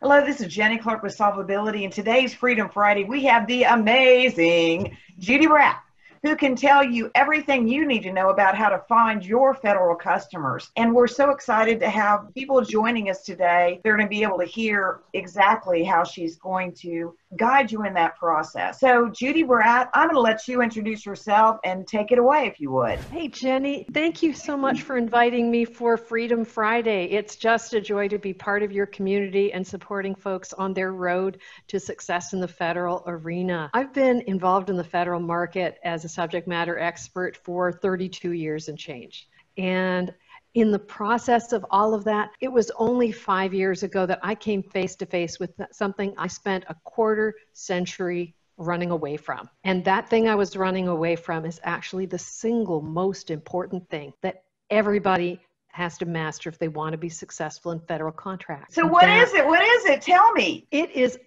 Hello, this is Jenny Clark with Solvability, and today's Freedom Friday, we have the amazing Judy Bradt, who can tell you everything you need to know about how to find your federal customers. And we're so excited to have people joining us today. They're going to be able to hear exactly how she's going to guide you in that process. So, Judy Bradt, I'm going to let you introduce yourself and take it away if you would. Hey, Jenny, thank you so much for inviting me for Freedom Friday. It's just a joy to be part of your community and supporting folks on their road to success in the federal arena. I've been involved in the federal market as a subject matter expert for 32 years and change. And in the process of all of that, it was only 5 years ago that I came face to face with something I spent a quarter century running away from. And that thing I was running away from is actually the single most important thing that everybody has to master if they want to be successful in federal contracts. So what is it? What is it? Tell me. It is,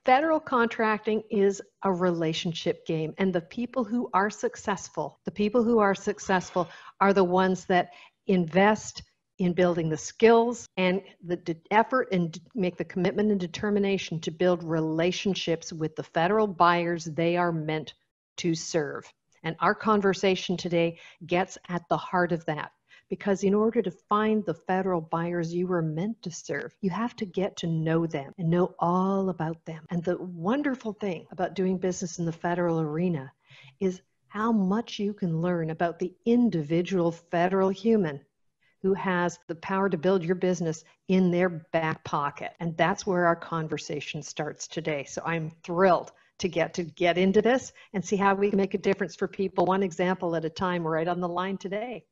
federal contracting is a relationship game. And the people who are successful are the ones that invest in building the skills and the effort and make the commitment and determination to build relationships with the federal buyers they are meant to serve. And our conversation today gets at the heart of that. Because in order to find the federal buyers you were meant to serve, you have to get to know them and know all about them. And the wonderful thing about doing business in the federal arena is how much you can learn about the individual federal human who has the power to build your business in their back pocket. And that's where our conversation starts today. So I'm thrilled to get into this and see how we can make a difference for people, one example at a time, right on the line today.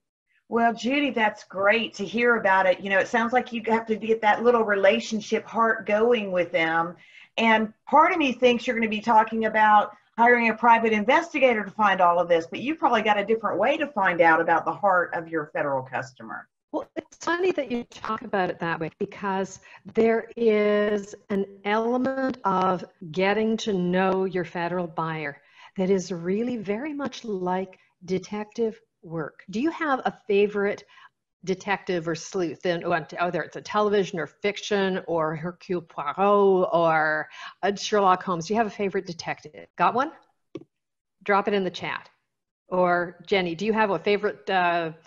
Well, Judy, that's great to hear about it. You know, it sounds like you have to get that little relationship heart going with them. And part of me thinks you're going to be talking about hiring a private investigator to find all of this, but you probably got a different way to find out about the heart of your federal customer. Well, it's funny that you talk about it that way because there is an element of getting to know your federal buyer that is really very much like detective work. Do you have a favorite detective or sleuth? And whether it's a television or fiction or Hercule Poirot or Sherlock Holmes, do you have a favorite detective? Got one? Drop it in the chat. Or Jenny, do you have a favorite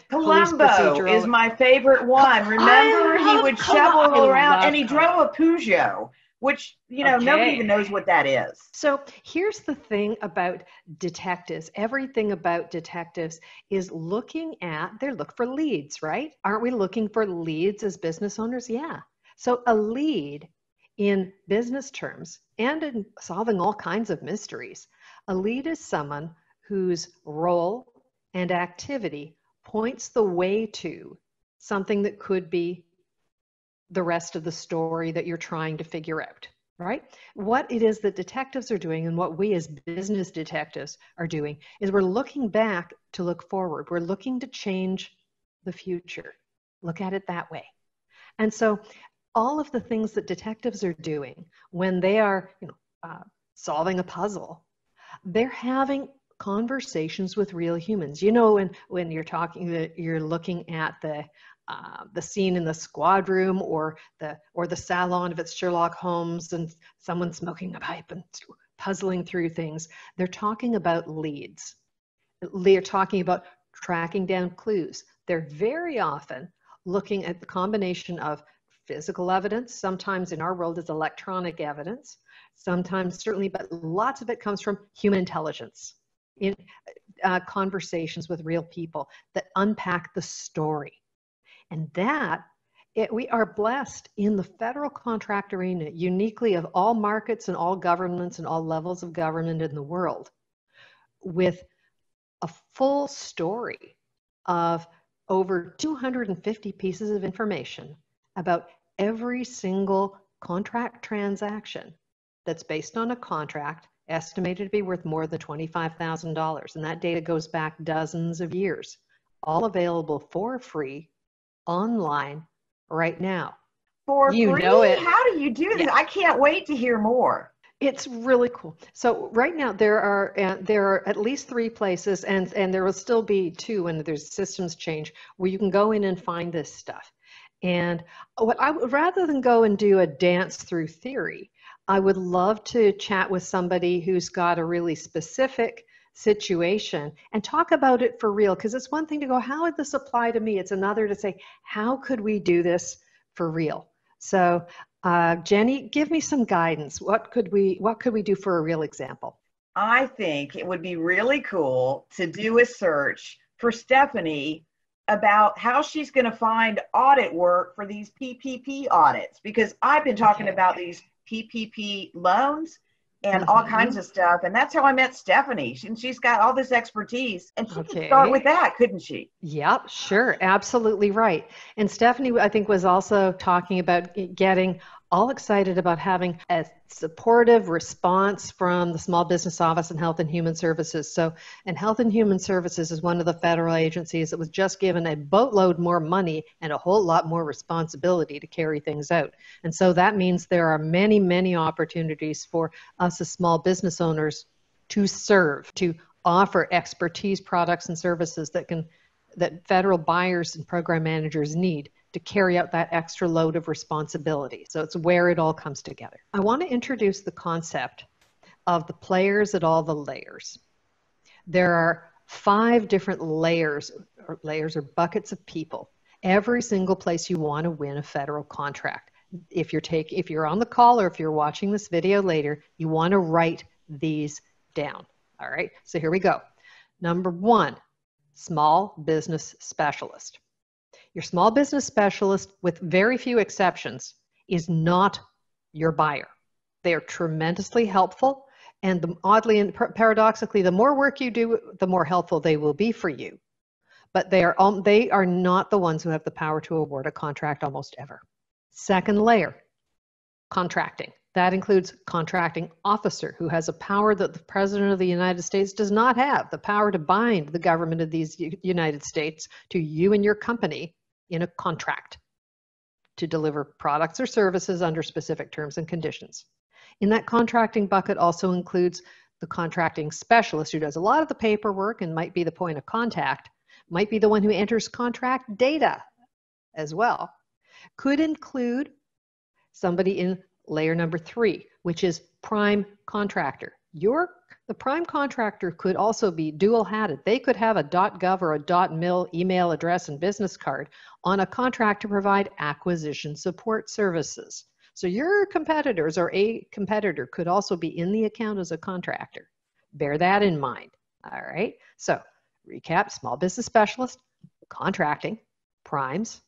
Columbo is my favorite one. Remember, he would shovel around and he drove a Peugeot, which, you know, nobody even knows what that is. So here's the thing about detectives. Everything about detectives is they look for leads, right? Aren't we looking for leads as business owners? Yeah. So a lead in business terms and in solving all kinds of mysteries, a lead is someone whose role and activity points the way to something that could be the rest of the story that you're trying to figure out, right? What it is that detectives are doing and what we as business detectives are doing is we're looking back to look forward. We're looking to change the future. Look at it that way. And so all of the things that detectives are doing when they are solving a puzzle, they're having conversations with real humans. You know, when you're looking at the scene in the squad room or the salon if it's Sherlock Holmes and someone's smoking a pipe and puzzling through things. They're talking about leads. They're talking about tracking down clues. They're very often looking at the combination of physical evidence. Sometimes in our world is electronic evidence. Sometimes certainly, but lots of it comes from human intelligence. In conversations with real people that unpack the story. And we are blessed in the federal contract arena, uniquely of all markets and all governments and all levels of government in the world, with a full story of over 250 pieces of information about every single contract transaction that's based on a contract estimated to be worth more than $25,000. And that data goes back dozens of years, all available for free online right now. For free? Know it. How do you do this? Yeah. I can't wait to hear more. It's really cool. So right now there are at least 3 places, and there will still be 2 when there's systems change, where you can go in and find this stuff. And what I would, rather than go and do a dance through theory, I would love to chat with somebody who's got a really specific situation and talk about it for real. Because it's one thing to go, how would this apply to me? It's another to say, how could we do this for real? So Jenny, give me some guidance. What could we do for a real example? I think it would be really cool to do a search for Stephanie about how she's going to find audit work for these PPP audits, because I've been talking about these PPP loans and all kinds of stuff. And that's how I met Stephanie. She's got all this expertise, and she could start with that, couldn't she? Yep, sure. Absolutely right. And Stephanie, I think, was also talking about getting all excited about having a supportive response from the Small Business Office and Health and Human Services. So, and Health and Human Services is one of the federal agencies that was just given a boatload more money and a whole lot more responsibility to carry things out. And so that means there are many, many opportunities for us as small business owners to serve, to offer expertise, products, and services that federal buyers and program managers need to carry out that extra load of responsibility. So it's where it all comes together. I want to introduce the concept of the players at all the layers. There are 5 different layers or buckets of people. Every single place you want to win a federal contract. If you're on the call or if you're watching this video later, you want to write these down. All right, so here we go. Number 1, small business specialist. Your small business specialist, with very few exceptions, is not your buyer. They are tremendously helpful, and oddly and paradoxically, the more work you do, the more helpful they will be for you. But they are not the ones who have the power to award a contract almost ever. Second layer, contracting. That includes contracting officer, who has a power that the President of the United States does not have, the power to bind the government of these United States to you and your company in a contract to deliver products or services under specific terms and conditions. In that contracting bucket also includes the contracting specialist, who does a lot of the paperwork and might be the point of contact, might be the one who enters contract data as well. Could include somebody in layer number 3, which is prime contractor. The prime contractor could also be dual-hatted. They could have a .gov or a .mil email address and business card on a contract to provide acquisition support services. So your competitors or a competitor could also be in the account as a contractor. Bear that in mind. All right. So recap: small business specialist, contracting, primes,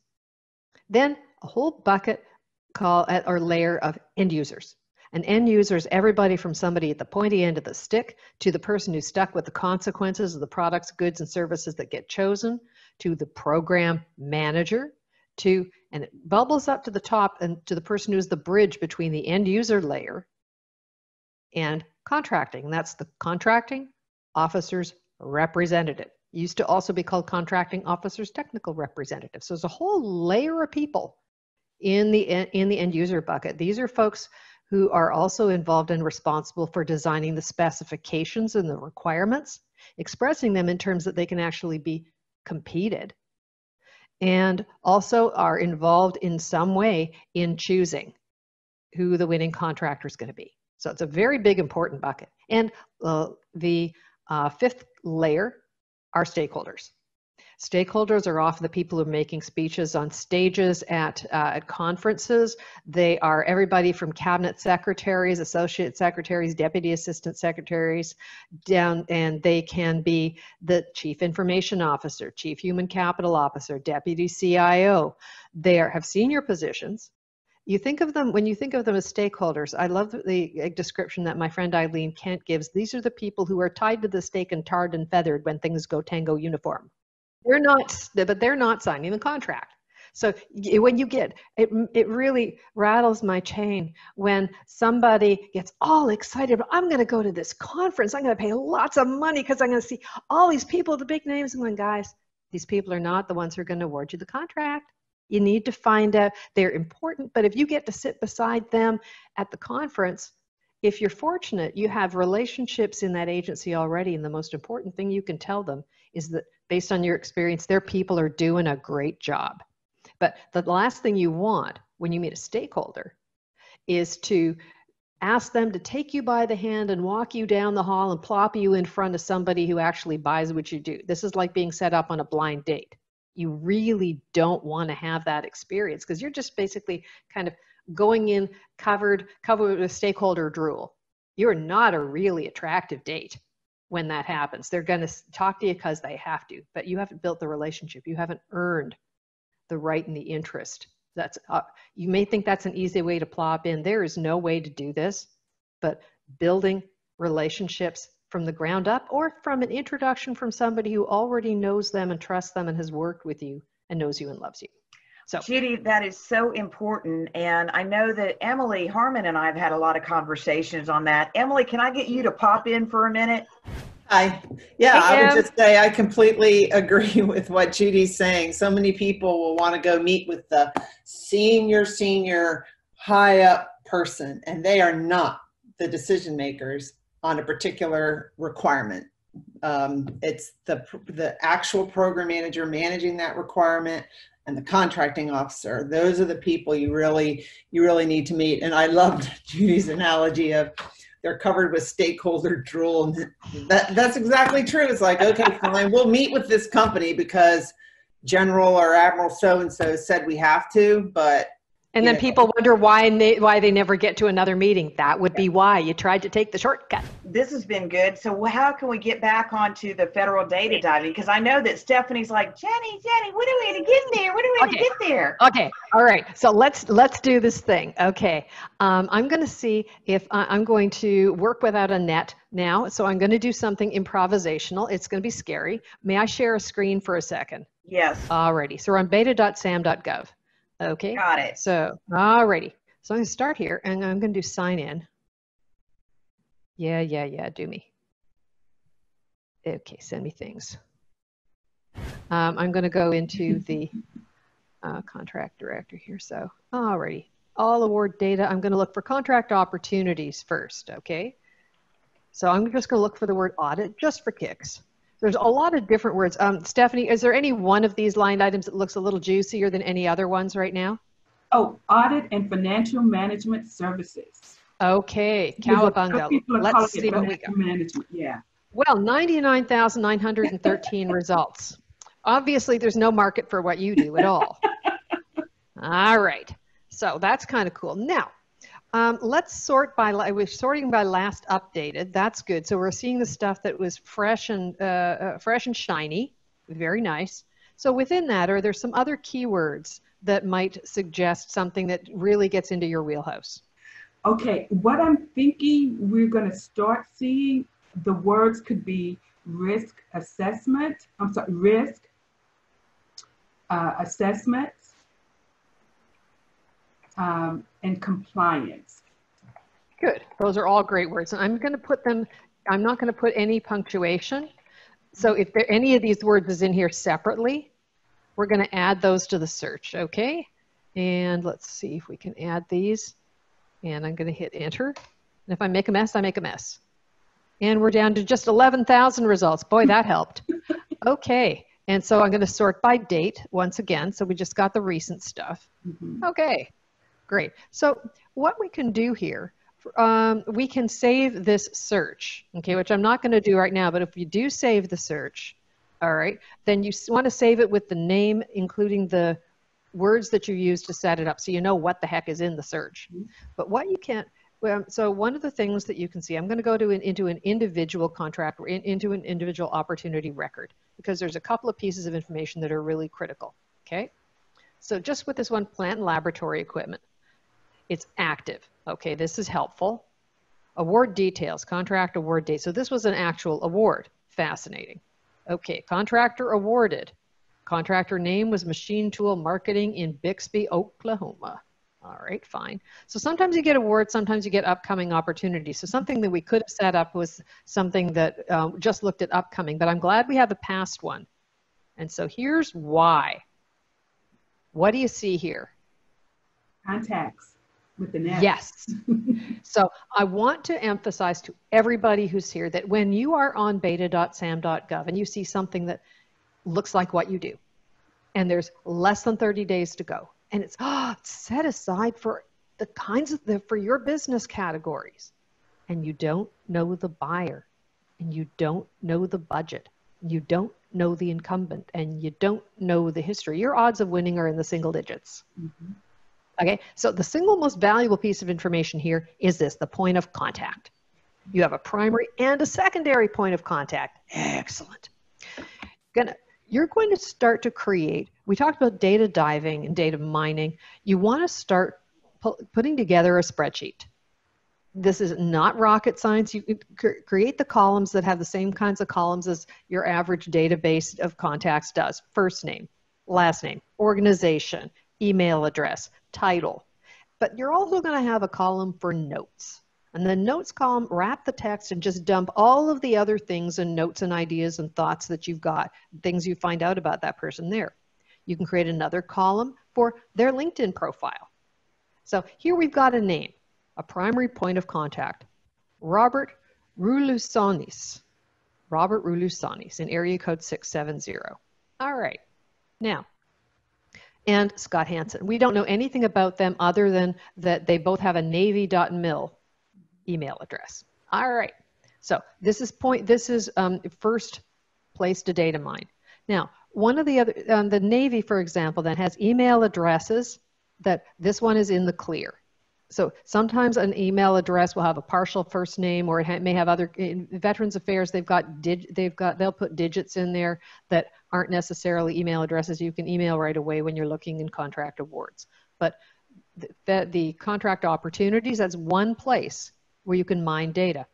then a whole bucket or layer of end users. And end users, everybody from somebody at the pointy end of the stick to the person who's stuck with the consequences of the products, goods, and services that get chosen, to the program manager, and it bubbles up to the top and to the person who's the bridge between the end user layer and contracting. And that's the contracting officer's representative. It used to also be called contracting officer's technical representative. So there's a whole layer of people in the end user bucket. These are folks who are also involved and responsible for designing the specifications and the requirements, expressing them in terms that they can actually be competed, and also are involved in some way in choosing who the winning contractor is going to be. So it's a very big, important bucket. And the 5th layer are stakeholders. Stakeholders are often the people who are making speeches on stages at conferences. They are everybody from cabinet secretaries, associate secretaries, deputy assistant secretaries, down, and they can be the chief information officer, chief human capital officer, deputy CIO. They have senior positions. You think of them, when you think of them as stakeholders, I love the description that my friend Eileen Kent gives. These are the people who are tied to the stake and tarred and feathered when things go tango uniform. They're not signing the contract. So when you get, it really rattles my chain when somebody gets all excited, but I'm going to go to this conference. I'm going to pay lots of money because I'm going to see all these people, the big names. And going, guys, these people are not the ones who are going to award you the contract. You need to find out. They're important, but if you get to sit beside them at the conference, if you're fortunate, you have relationships in that agency already, and the most important thing you can tell them is that based on your experience, their people are doing a great job. But the last thing you want when you meet a stakeholder is to ask them to take you by the hand and walk you down the hall and plop you in front of somebody who actually buys what you do. This is like being set up on a blind date. You really don't want to have that experience because you're just basically kind of going in covered with stakeholder drool. You're not a really attractive date when that happens. They're going to talk to you because they have to, but you haven't built the relationship. You haven't earned the right and the interest. That's you may think that's an easy way to plop in. There is no way to do this, but building relationships from the ground up or from an introduction from somebody who already knows them and trusts them and has worked with you and knows you and loves you. So Judy, that is so important. And I know that Emily Harmon and I have had a lot of conversations on that. Emily, can I get you to pop in for a minute? Hi. Yeah, Hey, I would just say I completely agree with what Judy's saying. So many people will want to go meet with the senior high up person, and they are not the decision makers on a particular requirement. It's the actual program manager managing that requirement and the contracting officer. Those are the people you really need to meet. And I loved Judy's analogy of they're covered with stakeholder drool. That's exactly true. It's like, okay, fine, we'll meet with this company because General or Admiral so-and-so said we have to, but and then people wonder why they never get to another meeting. That would be why you tried to take the shortcut. This has been good. So how can we get back onto the federal data diving? Because I know that Stephanie's like, Jenny, what are we going to get there? What are we going to get there? Okay. All right. So let's do this thing. Okay. I'm going to see if I'm going to work without a net now. So I'm going to do something improvisational. It's going to be scary. May I share a screen for a second? Yes. Alrighty. So we're on beta.sam.gov. Okay. Got it. So, alrighty. So I'm going to start here and I'm going to do sign in. Yeah, do me. Okay, send me things. I'm going to go into the contract director here. So, alrighty. All award data. I'm going to look for contract opportunities first. Okay. So I'm just going to look for the word audit just for kicks. There's a lot of different words. Stephanie, is there any one of these line items that looks a little juicier than any other ones right now? Oh, audit and financial management services. Okay, cowabunga. Let's see what we got. Management, yeah. Well, 99,913 results. Obviously, there's no market for what you do at all. All right, so that's kind of cool. Now, let's sort by, we're sorting by last updated. That's good. So we're seeing the stuff that was fresh and shiny. Very nice. So within that, are there some other keywords that might suggest something that really gets into your wheelhouse? Okay, what I'm thinking we're going to start seeing, the words could be risk assessment. I'm sorry, risk assessment. And compliance. Good. Those are all great words. And I'm going to put them, I'm not going to put any punctuation. So if there any of these words is in here separately, we're going to add those to the search. Okay. And let's see if we can add these. And I'm going to hit enter. And if I make a mess, I make a mess. And we're down to just 11,000 results. Boy, that helped. Okay. And so I'm going to sort by date once again. So we just got the recent stuff. Okay. Great. So what we can do here, we can save this search, okay, which I'm not going to do right now, but if you do save the search, all right, then you want to save it with the name, including the words that you use to set it up so you know what the heck is in the search. But what you can't, so one of the things that you can see, I'm going to go to into an individual contract, or into an individual opportunity record, because there's a couple of pieces of information that are really critical, okay? So just with this one, plant and laboratory equipment. It's active. Okay, this is helpful. Award details, contract award date. So this was an actual award. Fascinating. Okay, contractor awarded. Contractor name was Machine Tool Marketing in Bixby, Oklahoma. All right, fine. So sometimes you get awards, sometimes you get upcoming opportunities. So something that we could have set up was something that just looked at upcoming, but I'm glad we have the past one. And so here's why. What do you see here? Contacts. With the net. Yes. So I want to emphasize to everybody who's here that when you are on beta.sam.gov and you see something that looks like what you do, and there's less than 30 days to go. And it's set aside for the kinds of for your business categories. And you don't know the buyer, and you don't know the budget, and you don't know the incumbent, and you don't know the history. Your odds of winning are in the single digits. Mm-hmm. Okay, so the single most valuable piece of information here is this, the point of contact. You have a primary and a secondary point of contact. Excellent. You're going to start to create, we talked about data diving and data mining. You want to start putting together a spreadsheet. This is not rocket science. You create the columns that have the same kinds of columns as your average database of contacts does. First name, last name, organization, email address, title. But you're also going to have a column for notes. And the notes column, wrap the text and just dump all of the other things and notes and ideas and thoughts that you've got, things you find out about that person there. You can create another column for their LinkedIn profile. So here we've got a name, a primary point of contact, Robert Roulousanis. Robert Roulousanis in area code 670. All right. Now, and Scott Hansen. We don't know anything about them other than that they both have a Navy.mil email address. All right. So this is first place to data mine. Now, one of the other, the Navy, for example, then has email addresses that this one is in the clear. So sometimes an email address will have a partial first name, or it may have other, in Veterans Affairs, they'll put digits in there that aren't necessarily email addresses. You can email right away when you're looking in contract awards. But the contract opportunities, that's one place where you can mine data.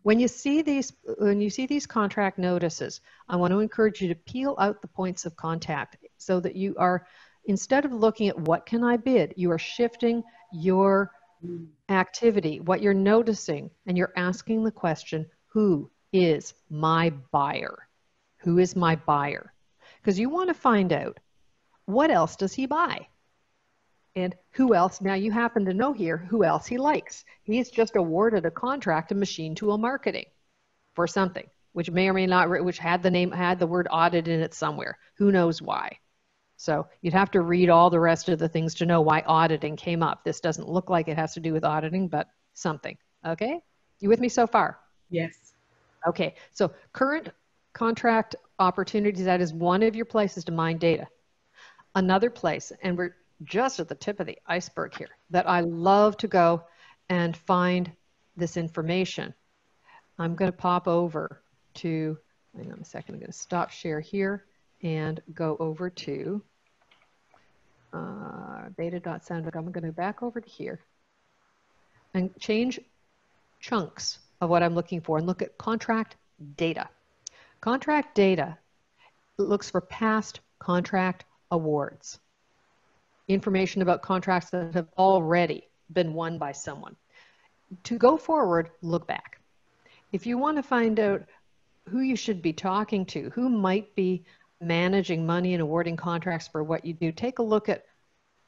When you see these contract notices, I want to encourage you to peel out the points of contact so that you are, instead of looking at what can I bid, you are shifting your activity, what you're noticing, and you're asking the question, who is my buyer? Who is my buyer? Because you want to find out, what else does he buy? And who else, now you happen to know here, who else he likes. He's just awarded a contract to machine tool marketing for something, which may or may not, which had the word audit in it somewhere. Who knows why? So you'd have to read all the rest of the things to know why auditing came up. This doesn't look like it has to do with auditing, but something. Okay? You with me so far? Yes. Okay, so current contract opportunities, that is one of your places to mine data. Another place, and we're just at the tip of the iceberg here, that I love to go and find this information. I'm going to pop over to, hang on a second, I'm going to stop share here and go over to data.sound. I'm going to go back over to here and change chunks of what I'm looking for and look at contract data. Contract data looks for past contract awards. Information about contracts that have already been won by someone. To go forward, look back. If you want to find out who you should be talking to, who might be managing money and awarding contracts for what you do, take a look at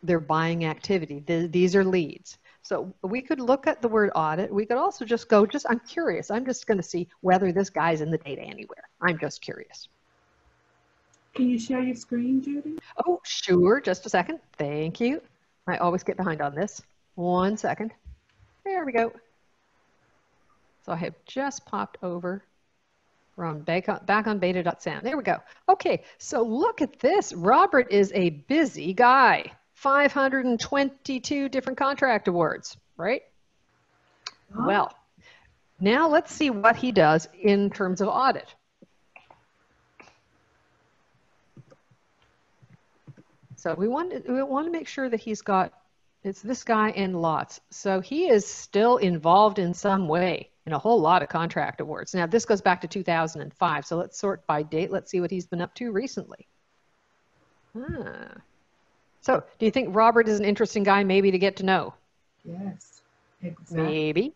their buying activity. These are leads. So we could look at the word audit. We could also just go, I'm curious. I'm just going to see whether this guy's in the data anywhere. I'm just curious. Can you share your screen, Judy? Oh, sure. Just a second. Thank you. I always get behind on this. 1 second. There we go. So I have just popped over from back on beta.sound. There we go. Okay, so look at this. Robert is a busy guy. 522 different contract awards, right? Oh. Well, now let's see what he does in terms of audit. So we want to make sure that it's this guy and lots. So he is still involved in some way in a whole lot of contract awards. Now this goes back to 2005. So let's sort by date. Let's see what he's been up to recently. So do you think Robert is an interesting guy maybe to get to know? Yes, exactly. Maybe.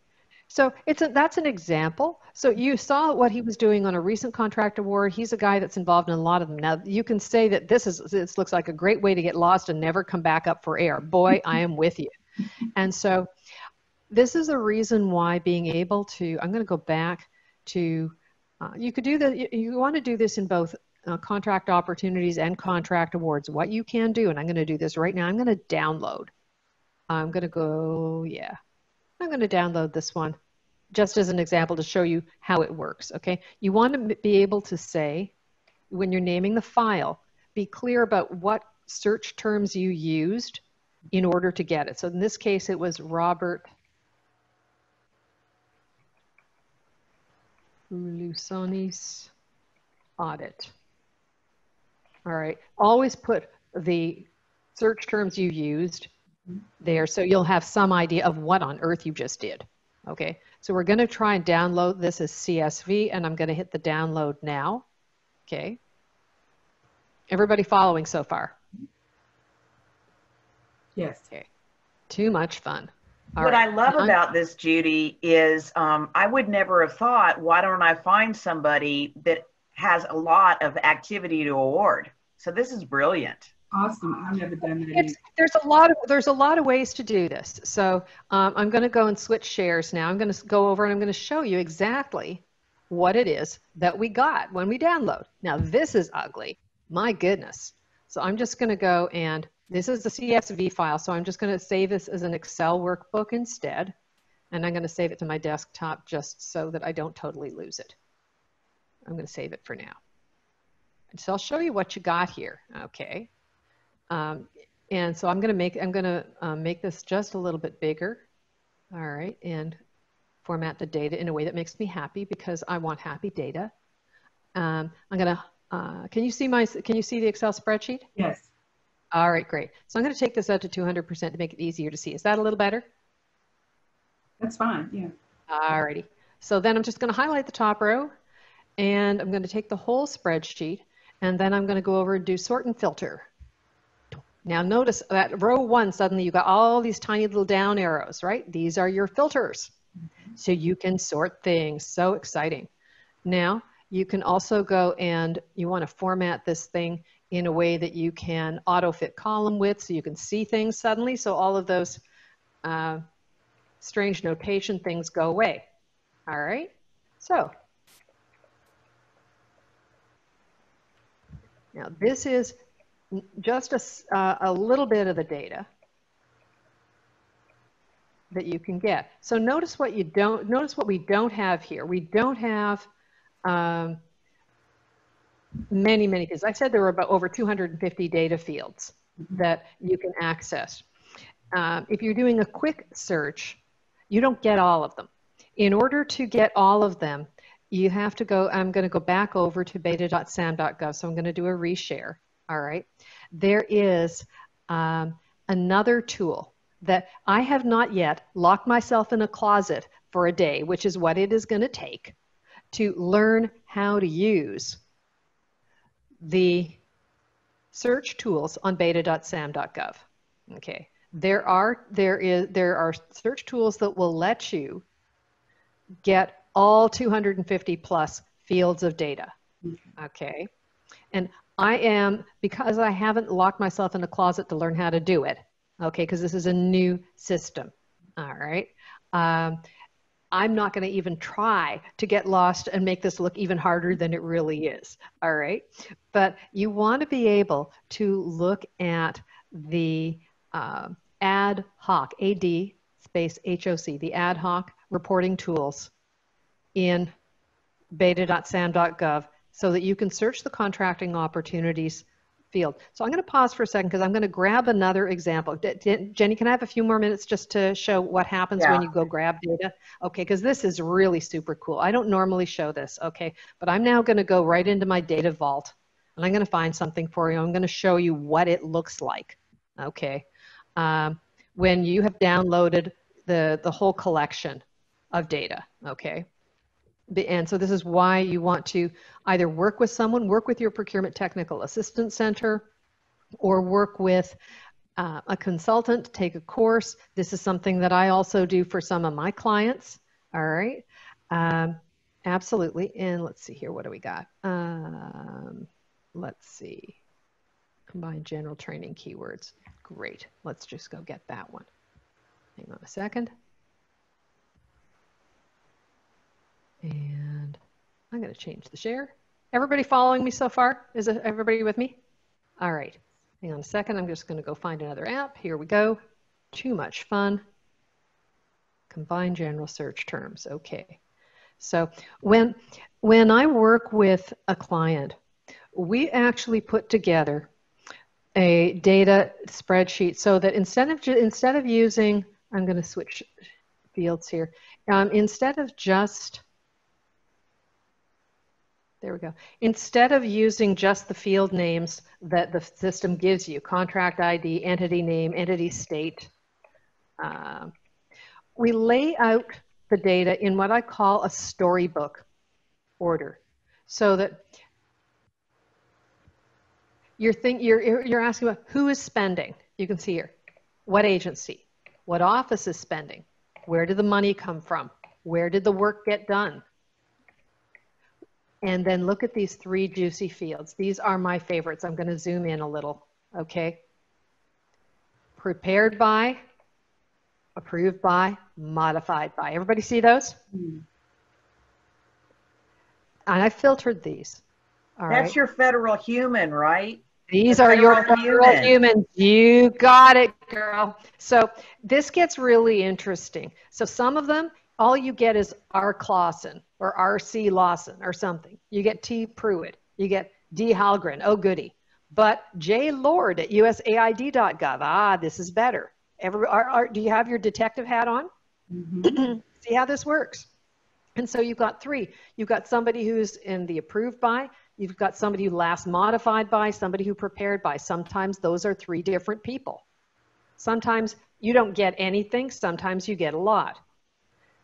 So that's an example. So you saw what he was doing on a recent contract award. He's a guy that's involved in a lot of them. Now you can say that this looks like a great way to get lost and never come back up for air. Boy, I am with you. And so this is a reason why being able to, I'm going to go back to, you could do that. You want to do this in both contract opportunities and contract awards, what you can do, and I'm going to do this right now. I'm going to download. I'm going to go, yeah, I'm going to download this one just as an example to show you how it works, okay? You want to be able to say, when you're naming the file, be clear about what search terms you used in order to get it. So in this case, it was Robert Lusoni's audit. All right, always put the search terms you used there so you'll have some idea of what on earth you just did. Okay, so we're going to try and download this as CSV, and I'm going to hit the download now. Okay, everybody following so far? Yes. Okay, too much fun. What I love about this, Judy, is I would never have thought, why don't I find somebody that has a lot of activity to award? So this is brilliant. Awesome. I've never done that either. There's a lot of ways to do this. So I'm going to go and switch shares now. I'm going to go over and I'm going to show you exactly what it is that we got when we download. Now this is ugly. My goodness. So I'm just going to go, and this is the CSV file. So I'm just going to save this as an Excel workbook instead. And I'm going to save it to my desktop just so that I don't totally lose it. I'm going to save it for now. So I'll show you what you got here. Okay. And so I'm going to make this just a little bit bigger. All right. And format the data in a way that makes me happy, because I want happy data. I'm going to, can you see the Excel spreadsheet? Yes. All right, great. So I'm going to take this out to 200% to make it easier to see. Is that a little better? That's fine. Yeah. All righty. So then I'm just going to highlight the top row, and I'm going to take the whole spreadsheet, and then I'm going to go over and do sort and filter. Now notice that row 1, suddenly you got all these tiny little down arrows, right? These are your filters. So you can sort things. So exciting. Now you can also go and you want to format this thing in a way that you can auto fit column width so you can see things suddenly. So all of those strange notation things go away. All right. So now this is just a little bit of the data that you can get. So notice what we don't have here. We don't have many fields. I said there were about over 250 data fields that you can access. If you're doing a quick search, you don't get all of them. In order to get all of them, you have to go, I'm going to go back over to beta.sam.gov. So I'm going to do a reshare. All right. There is another tool that I have not yet locked myself in a closet for a day, which is what it is going to take to learn how to use the search tools on beta.sam.gov. Okay. There are search tools that will let you get all 250 plus fields of data. Okay. And because I haven't locked myself in a closet to learn how to do it, okay, because this is a new system, all right, I'm not going to even try to get lost and make this look even harder than it really is, all right? But you want to be able to look at the ad hoc, AD space HOC, the ad hoc reporting tools in beta.sam.gov, so that you can search the contracting opportunities field. So I'm going to pause for a second because I'm going to grab another example. Jenny, can I have a few more minutes just to show what happens when you go grab data? Okay, because this is really super cool. I don't normally show this, okay, but I'm now going to go right into my data vault, and I'm going to find something for you. I'm going to show you what it looks like, okay, when you have downloaded the whole collection of data, okay? And so this is why you want to either work with someone, work with your procurement technical assistance center, or work with a consultant, take a course. This is something that I also do for some of my clients. All right. Absolutely. And let's see here. What do we got? Let's see. Combine general training keywords. Great. Let's just go get that one. Hang on a second. And I'm going to change the share. Everybody following me so far? Is everybody with me? All right. Hang on a second. I'm just going to go find another app. Here we go. Too much fun. Combine general search terms. Okay. So when I work with a client, we actually put together a data spreadsheet so that instead of using, I'm going to switch fields here. Instead of just, there we go. Instead of using just the field names that the system gives you, contract ID, entity name, entity state, we lay out the data in what I call a storybook order, so that you're asking about who is spending. You can see here, what agency, what office is spending, where did the money come from, where did the work get done, and then look at these 3 juicy fields. These are my favorites. I'm going to zoom in a little. Okay, prepared by, approved by, modified by. Everybody see those? Mm. And I filtered these. All That's right. your federal human, right? These are your federal humans. You got it, girl. So this gets really interesting. So some of them, all you get is R. Clausen or R.C. Lawson or something. You get T. Pruitt. You get D. Halgren. Oh, goody. But J. Lord at USAID.gov. Ah, this is better. Do you have your detective hat on? Mm-hmm. See how this works? And so you've got 3. You've got somebody who's in the approved by. You've got somebody who last modified by, somebody who prepared by. Sometimes those are 3 different people. Sometimes you don't get anything. Sometimes you get a lot.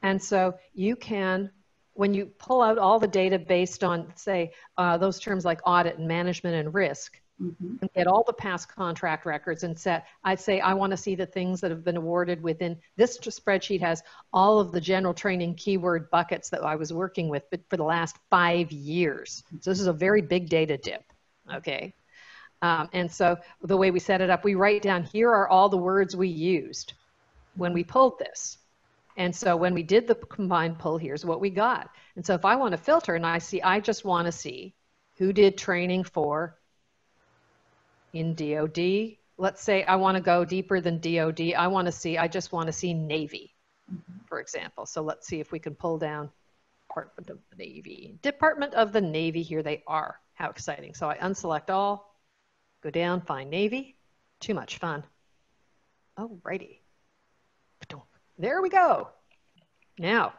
And so you can, when you pull out all the data based on, say, those terms like audit and management and risk, mm-hmm. and get all the past contract records and I'd say I want to see the things that have been awarded within, this spreadsheet has all of the general training keyword buckets that I was working with for the last 5 years. So this is a very big data dip, okay? And so the way we set it up, we write down, here are all the words we used when we pulled this. And so when we did the combined pull, here's what we got. And so if I want to filter and I just want to see who did training for in DOD. Let's say I want to go deeper than DOD. I just want to see Navy, mm-hmm. for example. So let's see if we can pull down Department of the Navy. Department of the Navy, here they are. How exciting. So I unselect all, go down, find Navy. Too much fun. Alrighty. There we go. Now,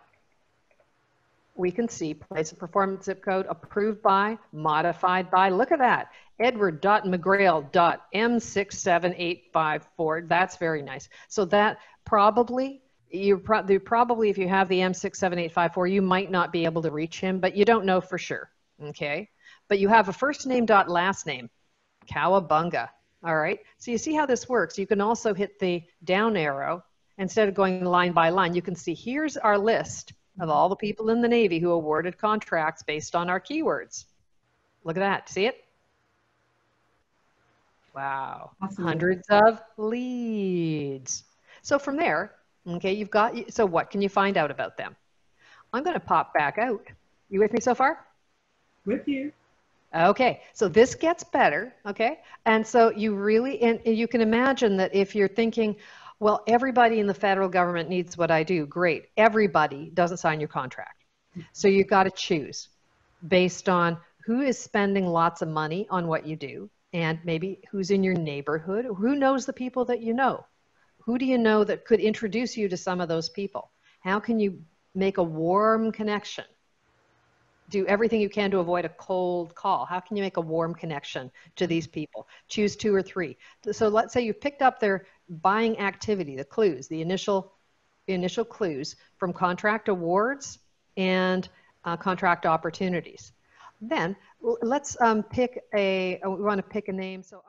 we can see place of performance zip code, approved by, modified by. Look at that. Edward.McGrail.M67854. That's very nice. So that probably, if you have the M67854, you might not be able to reach him, but you don't know for sure, okay? But you have a first name dot last name, Cowabunga, all right? So you see how this works. You can also hit the down arrow. Instead of going line by line, you can see here's our list of all the people in the Navy who awarded contracts based on our keywords. Look at that. See it? Wow. Awesome. Hundreds of leads. So from there, okay, so what can you find out about them? I'm going to pop back out. You with me so far? With you. Okay, so this gets better, okay? And so you really, and you can imagine that if you're thinking, well, everybody in the federal government needs what I do. Great. Everybody doesn't sign your contract. So you've got to choose based on who is spending lots of money on what you do, and maybe who's in your neighborhood, who knows the people that you know. Who do you know that could introduce you to some of those people? How can you make a warm connection? Do everything you can to avoid a cold call. How can you make a warm connection to these people? Choose 2 or 3. So let's say you picked up their buying activity, the clues, the initial clues from contract awards and contract opportunities. Then let's we want to pick a name. So